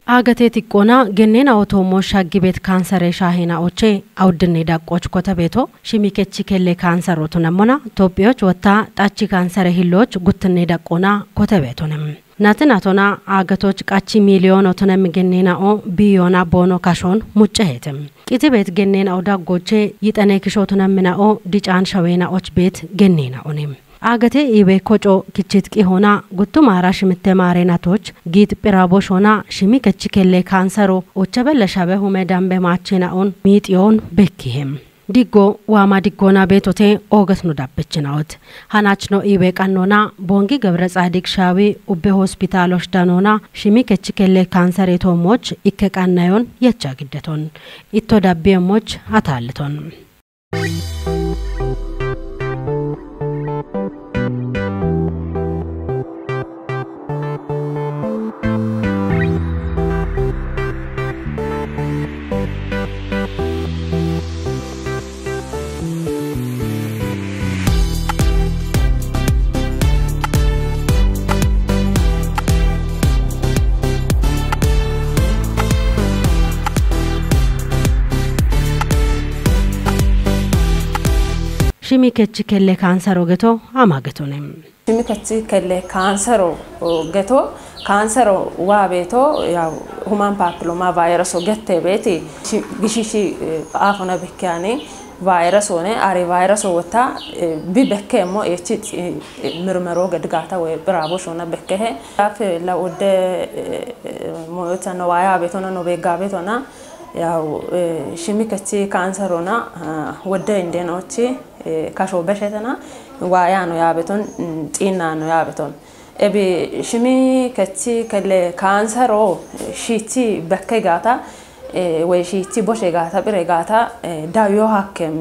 አገቴት ይቆና ገኔና ኦቶሞ ሻግቤት ካንሰር ሻሂና ኦቼ አውድኔ ዳቆች ኮተቤቶ ሽሚከቺ ከለ ካንሰሮቱ ነሞና ኢትዮጵያዎች ወታ ጣቺ ካንሰር ሂሎች ጉትኔ ዳቆና ኮተቤቶንም ናትናቶና አገቶች ቃቺ ሚሊዮን ኦቶነም ገኔናኦ ቢዮና ቦኖ ካሾን ሙጨሄትም ቂቲቤት ገኔናኦ ዳጎቼ ይጠኔ ክሾቱነምናኦ ዲጫን ሸዌናኦች ቤት ገኔናኦንም አገቴ ኢቤ ኮጮ ኪቺት ቂሆና ጉቱ ማራሽ ምተማሬናቶች ጊት ጵራቦሾና ሽሚከቺ ከለ ካንሰሮ ኦቸበለሻበ ሁመዳን በማቺናውን ሚጥዮን በኪሄም ዲጎ ዋማ ዲጎና ቤቶቴ ኦገት ነው ዳበችናውት ሃናችኖ ኢቤ ቀኖና ቦንጊ ገብረ ጻዲቅ ሻዊ ኡቤ ሆስፒታሎች ዳኖና ሽሚከቺ ከለ ካንሰር የቶሞች ይከቃናዮን የቻግደቶን ኢቶ ዳቤሞች አታልቶን ሽሚከቺ ከለ ካንሰር ኦገቶ አማገቶንም ሽሚከቺ ከለ ካንሰር ኦገቶ ካንሰር ዋቤቶ ያው ሁማን ፓፕሎማ ቫይረስ ኦገቴ ቤቲ ግሽሺ አፈና በካኔ ቫይረስ ሆነ አሪ ቫይረስ ወታ ቢበከሞ እቺ ምርመሮ ገድጋታ ወይ ብራቦሽ ሆነ በከሄ አፍ ለወደ ሞታ ነው ዋያ ቤቶና ነው ቤጋ ቤቶና ያው ሽሚከቺ ካንሰር ሆና ወደ እንደናዎች ካሾ በሸተና ዋያ ነው ያበቶን ጤና ነው ያበቶን እቢ ሽሚከቺ ከለ ካንሰሮ ሺቲ በከጋታ ወይ ሺቲ ቦሸጋታ ብረጋታ ዳዮ ሐከም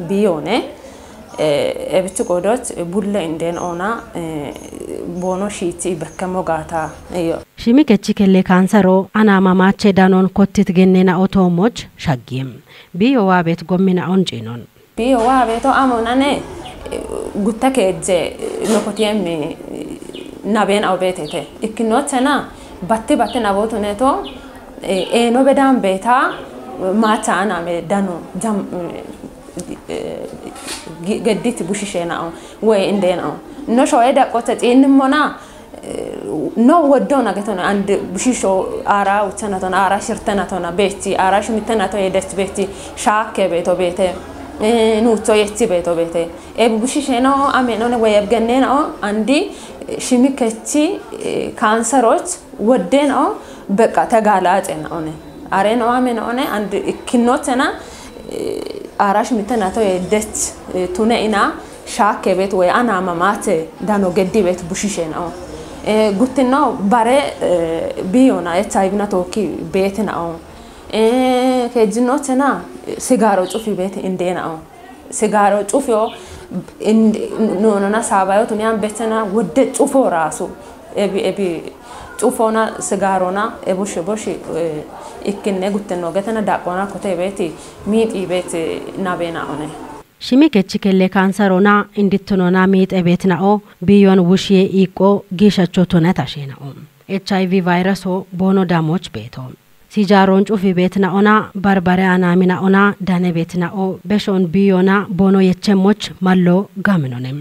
ቢዮኔ እብቹ ቆዶች ቡለ እንደናውና ቦኖ ሺቲ በከሞ ጋታ እዮ ሽሚከቺ ከለ ካንሰሮ አናማማቼ ዳኖን ኮቲት ገኔና ኦቶሞች ሻጊም ቢዮዋ ቤት ጎሚና ኦንጪኖን ቢዮዋ ቤቶ አሞናኔ ጉተከጀ ሎኮቲየም ናቤን አውቤቴቴ ኢክኖተና ባቴ ናቦቱኔቶ ኤኖ በዳም ቤታ ማታና ሜዳኖ ጃም ገዲት ቡሽሼናው ወይ እንደናው ኖ ሾይዳ ቆተት እንሞና ኖ ወዶና ገተና አንድ ቡሽሾ አራ ወተናቶና አራ ሽርተናቶና ቤቲ አራ ሽሚተናቶ የደች ቤቲ ሻከ ቤቶ ቤቴ ኑቶ የቲ ቤቶ ቤቴ ቡሽሼናው አሜኖነ ወይ ያብገነናው አንዲ ሽሚከቺ ካንሰሮች ወደናው በቃ ተጋላጨናው ነ አሬናው አሜኖነ አንድ ኢክኖተና አራሽ ሚተናቶ የደች ቱነኢና ሻከ ቤት ወይ አናማማቴ ዳኖ ገዲ ቤት ቡሽሼናው ጉትናው ባሬ ቢዮና የታይብና ቶኪ ቤትናው ከጅኖተና ሲጋሮ ጩፊ ቤት እንደናው ሲጋሮ ጩፊዮ ኖኖና ሳባዮ ቱኒያን ቤተና ወደ ጩፎ ራሱ ኤቢ ጩፎና ሲጋሮና ቦሽ ኢክነ ጉትናው ገተና ዳቆና ኮቴ ቤት ሚጢ ቤት ናቤና ሆነ ሽሚከቺ ከለ ካንሰሮና እንድትኖና ሚጤ ቤትናኦ ቢዮን ውሽዬ ኢቆ ጊሸቾቶና ታሸናኦ ኤችአይቪ ቫይረስ ቦኖ ዳሞች ቤቶ ሲጃሮን ጩፊ ቤትናኦና ባርባሪያና ሚናኦና ዳነ ቤትናኦ በሾን ቢዮና ቦኖ የቸሞች ማሎ ጋምኖንም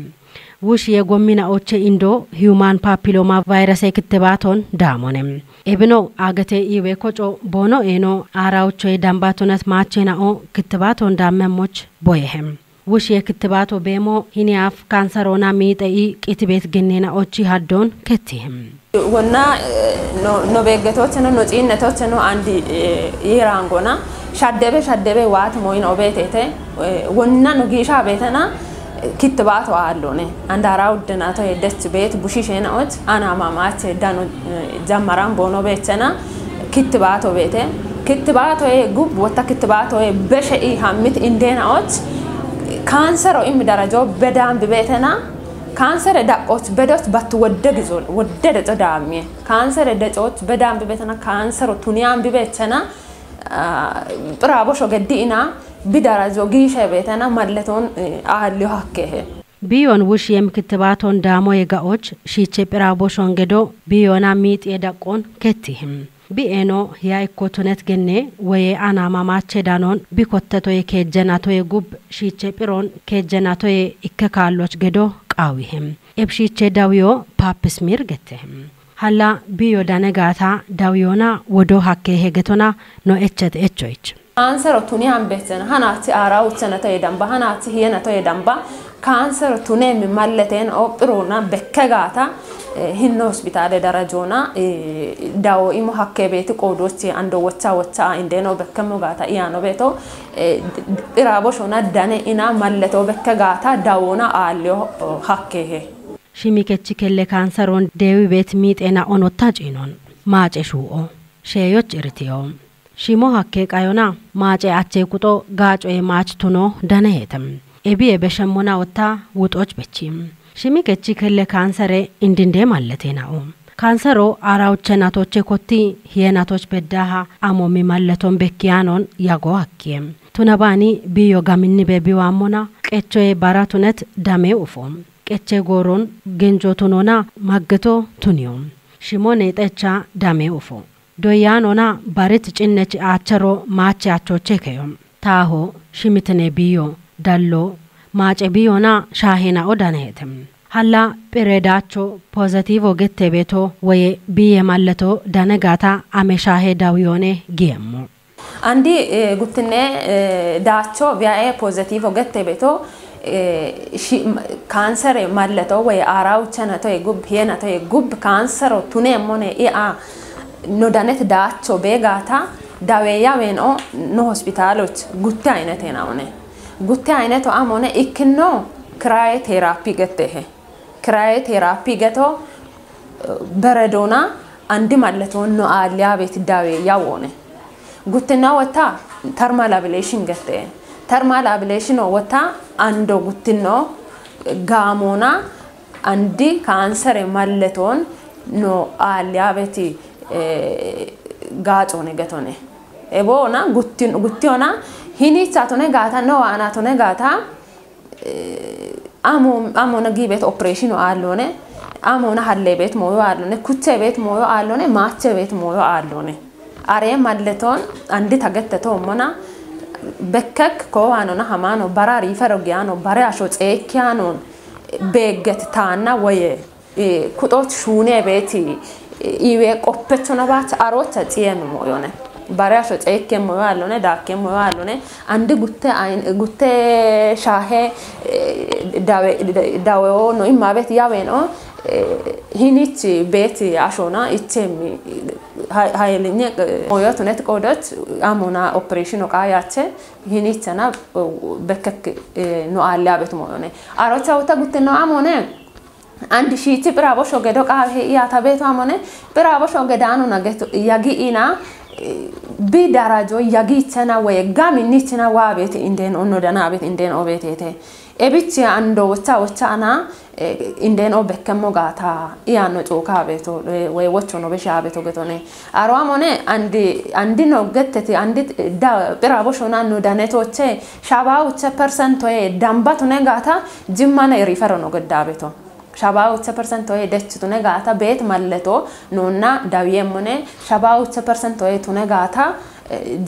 ውሽዬ ጎሚናኦቼ ኢንዶ ሂዩማን ፓፒሎማ ቫይረስ ክትባቶን ዳሞንም ኤብኖ አገቴ ኢዌ ኮጮ ቦኖ ኤኖ አራውቾ ዳምባቶነት ማቼናኦ ክትባቶን ዳመሞች ቦየሄም ውሽዬ ክትባቶ ቤሞ ሂኒያፍ ካንሰሮና ሚጠኢ ቂትቤት ገኔና ኦቺ ሀዶን ከቲህም ወና ኖ በገቶች ነው ጪነቶች ነው አንዲ ይራንጎና ሻደበ ዋት ሞይን ኦቤቴቴ ወና ነው ጊሻ ቤተና ክትባቶ አሎኔ አንዳራው ደናቶ የደች ቤት ቡሽሼናዎች አናማማች ዳኖ ጃማራን ቦኖ ቤተና ክትባቶ ቤቴ ክትባቶ ጉብ ወታ ክትባቶ በሸኢ ሐሚት እንደናዎች ካንሰር ኢም ደረጃው በዳም ቤተና ካንሰር ዳቆች በዶት ባትወደግ ዞል ወደደ ጸዳሚ ካንሰር ደጮች በዳም ቤተና ካንሰር ቱኒያን ቤተና ጥራቦሾ ገዲና ቢዳራጆ ጊሸ ቤተና ማለቶን አህሊዮ ሐከሄ ቢዮን ውሽ የምክትባቶን ዳሞ የጋዎች ሺቼ ጵራቦሾን ገዶ ቢዮና ሚጥ የዳቆን ከቲህም بينو هي كوتونت جنة ويا أنا ماماتش دانون بكتتوي كجناتوي جوب شيء بيرون كجناتوي إككالوش جدو قاويهم إبشيء داويو بابس مير جتهم هلا بيو دانجاتا داويونا ودو هكيه جتونا نو إتشت إتشويش كانسر توني عم بيتنا هناتي أراو تنا تيدمبا هناتي هي نتيدمبا كانسر توني من ملتين أو برونا بكجاتا هن هوسبيتال درجونا داو إمو حكي بيتو قودوتي عنده وتا عندنا بكمو جاتا إيانو بيتو إرابوشونا داني إنا ملتو بكجاتا داونا عاليو حكيه شيميكتشي كله كانسرون ديوي بيت ميت إنا أونو تاجينون ماج إشوو شيوش إرتيوم شيمو حكي كايونا ماج أتشي كتو غاج وي ماج تونو دانهيتم إبي بشمونا وتا وطوج بچيم شيميكتشي كله كانسره إندندي مالتيناوم كانسرو آراوچناتوچه كوتي هيناتوچ بداها أمومي مالتون بكيانون ياغو حكيم تونباني بيو غاميني بيبي وامونا كچوي باراتونت دامي وفوم كچه غورون گنجو تونونا ماگتو تونيوم شيموني تچا دامي وفو دويانونا بارت چنچ آچرو ماچ آچوچه كيوم تاهو شيمتني بيو دالو ماچ بيونا شاهينا اودانهتم هلا بيريداچو پوزيتيفو گته بيتو وي بيه مالتو دانگاتا امي شاهي داويونه گيمو عندي قلتني داچو بيا پوزيتيفو گته بيتو كانسر مالتو وي آراو چنتو يگوب هينتو يگوب كانسر تونه مونه اي نودانت داچو بيگاتا داويا وينو نو هوسبيتالوچ گوتي عينتيناونه گوتي عينتو امونه اكنو كراي ثيرابي گته كراي ثيرابي گتو بردونا عندي مالتو نو آليا بيت داويا وونه گوتنا وتا ترمال ابليشن گته ترمال ابليشن وتا اندو گوتنو غامونا عندي كانسر مالتون نو آليا بيت غاچونه گتونه ابونا گوتيونا هيني تاتونه غاتا نو انا تونه غاتا امونا گيبت اوبريشن آلونه امونا حل بيت مو آلونه كوچه بيت مو آلونه ماچه بيت مو آلونه اري مالتون عندي تاگتتو منا بكك كوانونا همانو براري فروگيانو براشو چيكيانو بيگت تانا وي كوتوت شونه بيتي إيوه قبّتنا بات أروت تيم مويونه براشو تأكيم موالونه داكيم موالونه عندي قلت شاه داوه نو إما بيت ياوينو هنيت بيتي عشونا إتمي هاي اللي موياتونه تقودت أمونا أوبريشنو قاياتة هنيت أنا بكك نو على بيت مويونه أروت أوتا قلت نو أمونه عندي شيء برافو شو قدوك يا تبيت عمونه برافو شو قدانو نجت يجينا بدرجة يجيتنا ويجامي نيتنا وابيت إندين أنو دنا بيت إندين أو بيتته إبتي عنده وتا أنا إندين أو بكم مقاطع يانو توكا بيتو ويوتشونو بشابتو قتوني أروامونه عندي نوجتتي عندي دا برافو شو نانو دانيتو تي شاباو 10% توي دامباتو نجاتا جمانة يريفرونو قدابتو شباب 10% توي دتش تونغاتا بيت مالتو نونا داويمونه شباب 10% توي تونغاتا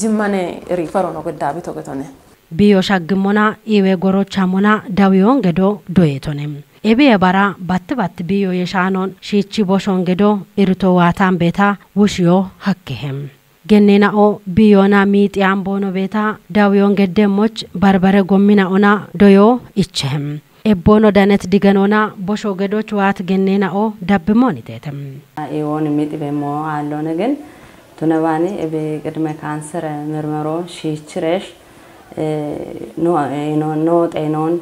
جمانه ريفرونو قدابيتو گتونه بيو شاگمونا ايوه گوروچامونا داويون گدو دويتونم ابي بارا بات بيو يشانون شيچي بوشون گدو ايرتو واتان بيتا وشيو حقهم ገኔና ኦ ቢዮና ሚጥ ያምቦኖ ቤታ ዳዊዮን ገደሞች ባርባረ ጎሚና ኦና ዶዮ ይችህም ኤቦኖ ዳነት ዲገኖና ቦሾ ገዶች ዋት ገኔና ኦ ዳብሞን ይተተም አይዎን ሚጥ በሞ አሎነ ግን ቱነባኒ እበ ቅድመ ካንሰር ምርመሮ ሺችሬሽ ኖ ጤኖን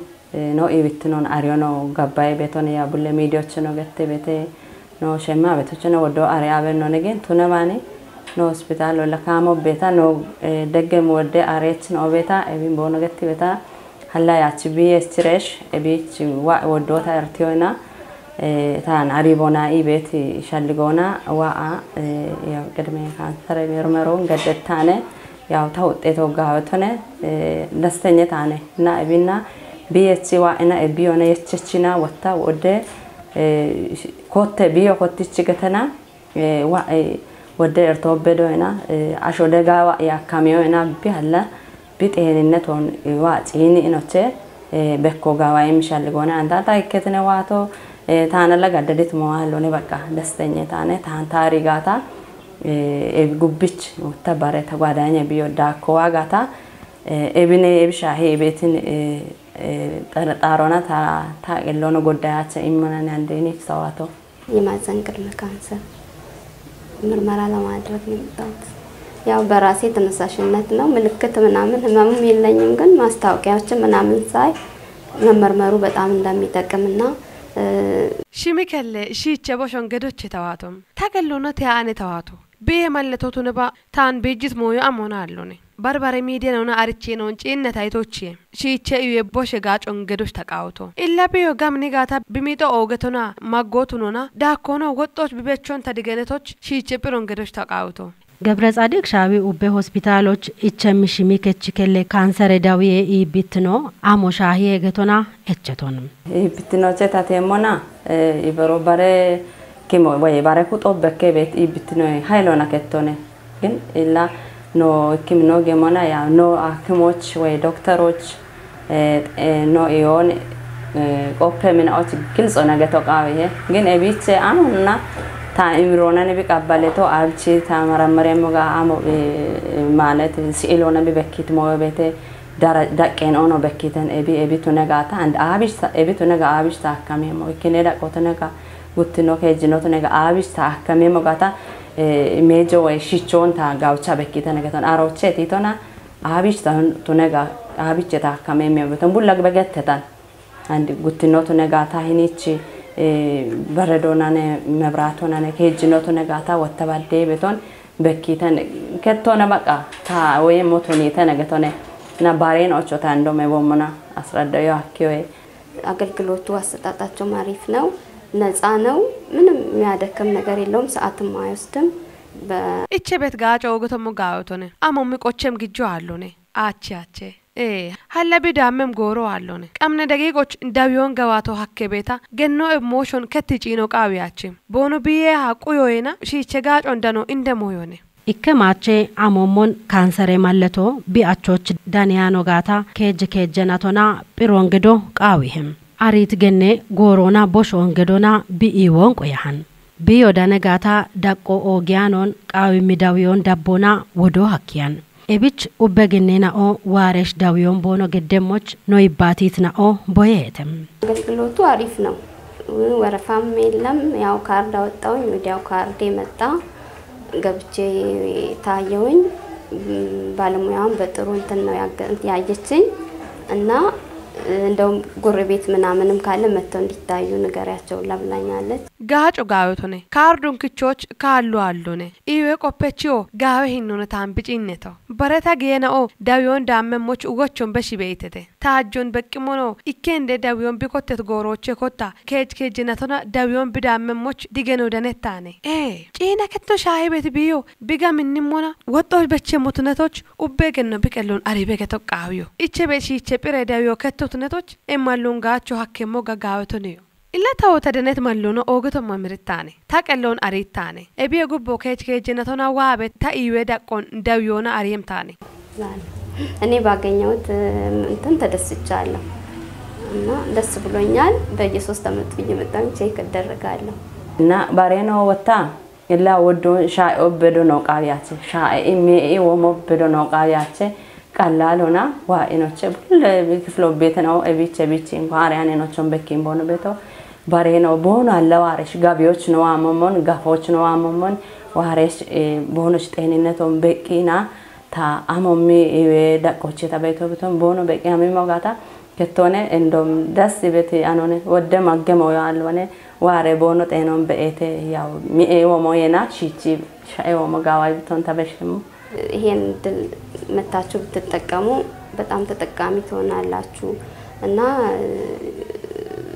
ኖ ኢብትኖን አሪዮኖ ገባይ ቤቶን ያቡለ ሚዲዮች ነው ገተ ቤተ ኖ ሸማ ቤቶች ነው ወዶ አሪያበ ነው ነገን ቱነባኒ no hospital wala kamo beta no degem wode arech no beta ebin bono getti beta halla yachi stress ebich wodo ta artiona tan aribona ibeti shalligona wa ya gedme cancer mirmero gadettane yaw tawteto gaawtone dastenya tane na ebina bh wa ina ebiona yechchina watta wode kotte biyo kottichi getana wa ወደ እርቶበዶና አሾደጋዋ ያካሚዮና ቢያላ ቢጤንነቱን ዋጪኒ ነች በኮ ጋዋ የሚሻልጎና አንታታ ይከተነዋቶ ታና ለጋደዲት መዋሎኔ በቃ ደስተኛ ታነ ታንታሪ ጋታ ጉብች ወተባረ ተጓዳኛ ቢዮዳ ኮዋጋታ ኤብኔ ኤብሻሄ ቤትን ጠርጣሮና ታቀሎነ ጎዳያቸ ኢማናን አንደኔ ሰዋቶ የማህፀን ቅድመ ካንሰር ምርመራ ለማድረግ የመጣሁት ያው በራሴ ተነሳሽነት ነው። ምልክት ምናምን ህመምም የለኝም፣ ግን ማስታወቂያዎችን ምናምን ሳይ መመርመሩ በጣም እንደሚጠቅምና ሽሚከለ ሺቸ ቦሾንገዶች ተዋቶም ታቀሎነ ተያኔ ተዋቶ በየማለቶቱ ነባ ታን በጅት ሞዩ አሞና አሎኔ ባርባሬ ሚዲያ ነውና አርቼ ነው እንጪነት አይቶች ሺቸ የቦሽ ጋጮን ገዶች ተቃውቶ ኢላቢዮ ጋምኒ ጋታ ቢሚጦ ኦገቶና ማጎቱኖና ዳኮኖ ወጦች ቢበቾን ተድገነቶች ሺቸ ጵሮን ገዶች ተቃውቶ ገብረ ጻድቅ ሻዊ ኡቤ ሆስፒታሎች ኢቸምሽሚ ከችከለ ካንሰር ዳዊ ኢቢትኖ አሞሻሂ ገቶና እቸቶንም ኢቢትኖ ቸታቴሞና ኢበሮ ባሬ ኪሞ ወይ ባሬ ኩጦ በከቤት ኢቢትኖ ሃይሎና ከተone ግን ኢላ ኖ ኪምኖ ገሞና ያ ኖ አክሞች ወይ ዶክተሮች ኖ ኢዮን ቆፔ ምናዎች ግልጽ ነገር ተቃወየ ግን እቢት አኑና ታይምሮና ነብቃባለቶ አብቺ ታመረመረሙ ጋ አሞ ማለት ሲኤሎና ቢበኪት ሞበቴ ዳቀን ኦኖ በኪተን ኤቢቱ ነጋታ አንድ አብሽ ኤቢቱ ነጋ አብሽ ታከመሞ ከነዳ ቆተነጋ ጉትኖ ከጅኖት ነጋ አብሽ ታከመሞ ጋታ ሜጆ ወይ ሽቾን ታጋውቻ በኪተን ነጋታን አሮቼ ቲቶና አብሽ ታነጋ አብሽ ታከመሞ በተን ቡላግ በገተታን አንድ ጉትኖት ነጋታ ሂኒቺ በረዶናነ መብራቶናነ ከጅኖት ነጋታ ወተባልዴ በቶን በኪተን ከተነ በቃ ታ ወይ ሞቶኒ ተነገቶነ ና ባሬን ኦቾታ እንደም የቦመና አስረዳዩ አኪዌ አገልግሎቱ አሰጣጣቸው ማሪፍ ነው። ነፃ ነው። ምንም የሚያደከም ነገር የለውም። ሰዓትም አይወስድም። እቺ ቤት ጋጮ ወገተሙ ጋውቶነ አሞም ቆቸም ግጆ አሉነ አቺ ሀለቢ ዳመም ጎሮ አሉነ ቀምነ ደቂቆች እንዳዊዮን ገዋቶ ሀከ ቤታ ገኖ ኢሞሽን ከትጪኖ ቃዊያቺ ቦኑ ቢዬ ሀቁዮይና ሺቸ ጋጮ እንደኖ እንደሞዮነ ኢከማቼ አሞሞን ካንሰር ማለቶ ቢአቾች ዳንያኖ ጋታ ከጀናቶና ጵሮንግዶ ቃዊህም አሪት ገኔ ጎሮና ቦሾንግዶና ቢኢዎን ቆያሃን ቢዮ ዳነጋታ ዳቆ ኦጊያኖን ቃዊ ሚዳዊዮን ዳቦና ወዶ ሀኪያን ኤቢች ኡበገኔናኦ ዋሬሽ ዳዊዮን ቦኖ ገደሞች ኖይባቲትናኦ ቦየተም አገልግሎቱ አሪፍ ነው። ወረፋም የለም። ያው ካርድ አወጣውኝ ወዲያው ካርድ መጣ ገብቼ ታየውኝ ባለሙያውን በጥሩ እንትን ነው ያየችኝ እና እንደውም ጎረቤት ምናምንም ካለ መተው እንዲታዩ ነገራቸው ለብላኛለች ጋጮ ጋውቶነ ካርዱን ክቾች ካሉ አሉነ ኢዌ ቆፔቺዮ ጋዌ ሂኖነ ታምብጪነቶ በረታ ገናኦ ዳዊዮን ዳመሞች ugochon beshi beetete taajjon beqqimono ikkende dawiyon bikotet goroche kotta kejinatona dawiyon bidammoch digeno danettane ciina ketto shaahi bet biyo biga minnimona wotto beche mutnetoch ubbegenno biqellon aribe ketoqaawiyo iche beshi iche pire dawiyo kettotnetoch emalungacho hakkemo gagaawetoniyo illa tawota denet mallono ogoto mamritane taqellon aritane ebiye gubbo kejinatona waabe ta iwe daqon dawiyona ariyemtane እኔ ባገኘሁት እንትን ተደስቻለሁ እና ደስ ብሎኛል። በየ3 አመት እየመጣሁ ቼክ አደረጋለሁ እና ባሬኖ ወጣ ኢላ ወዶ ሻይ ኦበዶ ነው ቃሪያቼ ሻይ ኢሜ ወሞበዶ ነው ቃሪያቼ ቀላልና ዋኢኖቼ ሁሉ ክፍሎ ቤት ነው እቢቼ እንኳን አሪያኔኖቹን በኪን ቦኖ ቤቶ ባሬኖ ቦኖ አለዋረሽ ጋቢዎች ነው አመሞን ጋፎች ነው አመሞን ዋሬሽ ቦኖች ጤንነቱን በቂና ታ አሞሚ ዳቆቼ ታበይቶ በቶን ቦኖ በቂያሚ ሞጋታ ከተone እንደም ዳስ ቤት አኖነ ወደ ማገመው ያልወነ ዋሬ ቦኖ ጤኖን በኤቴ ያው ሚኤ ወሞየና ሺቺ ሻይ ወሞጋዋይ በቶን ታበሽሙ ይሄን ድል መታችሁ ብትጠቀሙ በጣም ተጠቃሚ ትሆናላችሁ እና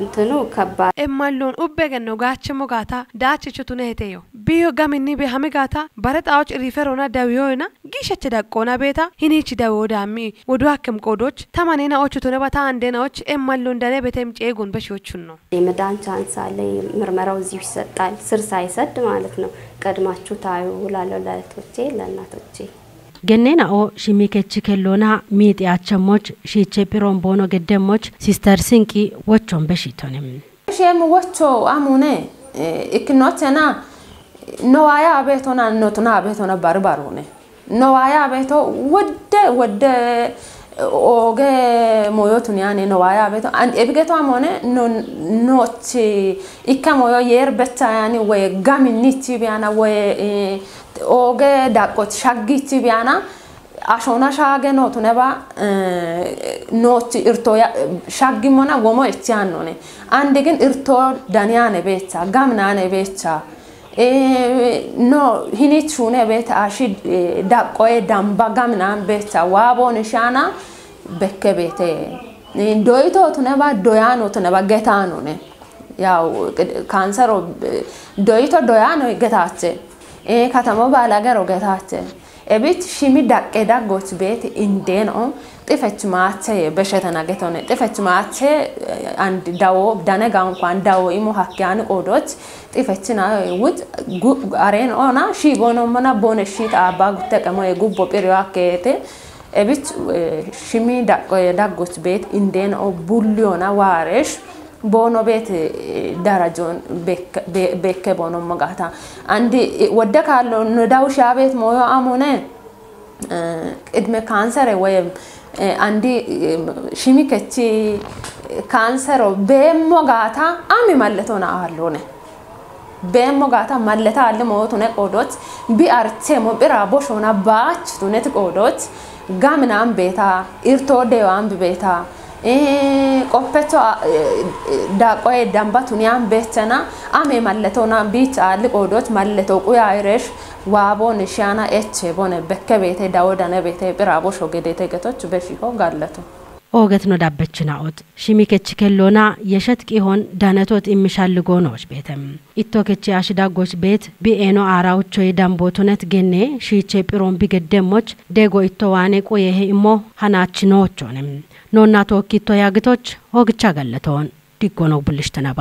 እንትኑ ከባድ እማሎን ኡበገኖ ጋቸሞ ጋታ ዳችቹቱነ ሄቴዮ biyo gaminni be hamigata barat awch riferona dawiyona gisha chedaqona beta hinichi dawodaami wodu hakem qodoch tamanena ochu tone bata andena och emallo ndane betem ጨጉን በሺዎቹን ነው የመዳን ቻንስ አለ ምርመራው እዚህ ይሰጣል ስር ሳይሰድ ማለት ነው ቀድማችሁ ታዩ ላለው ለእናቶቼ ገነና ኦ ሽሚከች ከሎና ሚጥያቸሞች ሺቼ ፒሮምቦኖ ገደሞች ሲስተር ሲንቂ ወቾን በሺቶንም ሸም ወቾ አሙኔ ኢክኖተና ኖዋያ ቤቶና ኖቱና ቤቶና ባርባሩኔ ኖዋያ ቤቶ ወደ oge moyotun yani no waya beto and ebigeto amone not ikkamoyo yerbetta yani we gaminiti biana we oge dakot shaggiti biana ashona shage notuneba not irto shaggimona gomo etianone andegen irto daniane betta gamnane betta no hinichune beta ashid daqoe damba gamnan beta wabon shana bekkebete ndoito tuneba doyano tuneba getano ne yaw kansero doito doyano getache katamo balagero getache ebit shimi daqqe daggot bet indeno ጥፈች ማቼ በሸተና ገተነ ጥፈች ማቼ አንድ ዳው ዳነጋ እንኳን ዳው ኢሞ ሀኪያን ቆዶች ጥፈችና ውጥ አሬን ኦና ሺ ቦኖመና ቦነሺ ታባ ተቀሞ የጉቦ ጴሪዋከቴ እብት ሽሚ ዳጎች ቤት እንደን ኦ ቡሊዮና ዋሬሽ ቦኖ ቤት ዳራጆን በከ ቦኖ መጋታ አንዲ ወደካሎ ነዳው ሻቤት ሞዮ አሞነ እድሜ ካንሰር ወይም andi shimikechi kansero bemogata ami malletona allone bemogata malleta alle motune qodot bi artemo bira boshona baach tunet qodot gamnam beta irto dewan beta qoppeto daqoy dambatuniam betena ami malletona bicha alle qodot malleto quyaires ዋቦን ሻና ኤች ቦነ በከቤቴ ዳውዳነ ቤቴ ብራቦ ሾገዴቴ ገቶች በሽኮ ጋለቱ ኦገት ነው ዳበችናውት ሽሚከች ከሎና የሸትቂ ሆን ዳነቶት ኢምሻልጎ ነውሽ ቤተም ኢቶከች አሽዳጎች ቤት ቢኤኖ አራውቾ የዳምቦቱነት ገኔ ሺቼ ፒሮም ቢገደሞች ደጎ ኢቶዋኔ ቆየሄ ኢሞ ሃናችኖቾንም ኖና ቶኪቶ ያግቶች ኦግቻ ጋለቶን ዲጎ ነው ብልሽ ተነባ